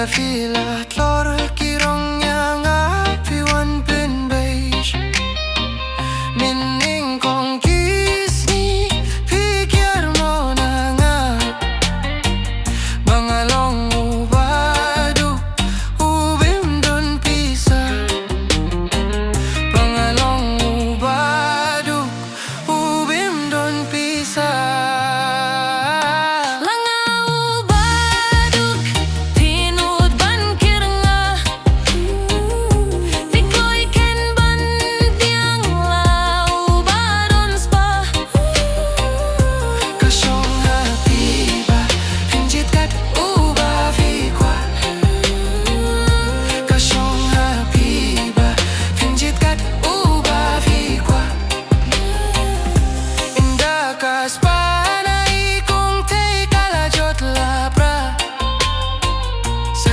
fila tlor kirong yang apiwan bin beige Mining kong kisni pikir mo na nga Bangalong ubaduk ubim dun pisa Bangalong ubaduk ubim dun pisa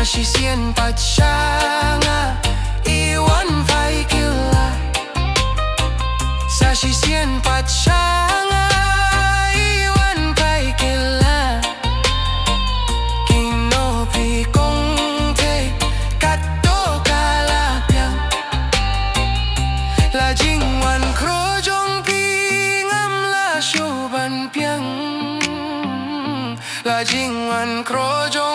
Sisien pachanga iwan fai kila Sa sisien pachanga iwan fai kila Kinopi kong te kato kalapyang La jingwan krojong pingam la shuban piang La jingwan krojong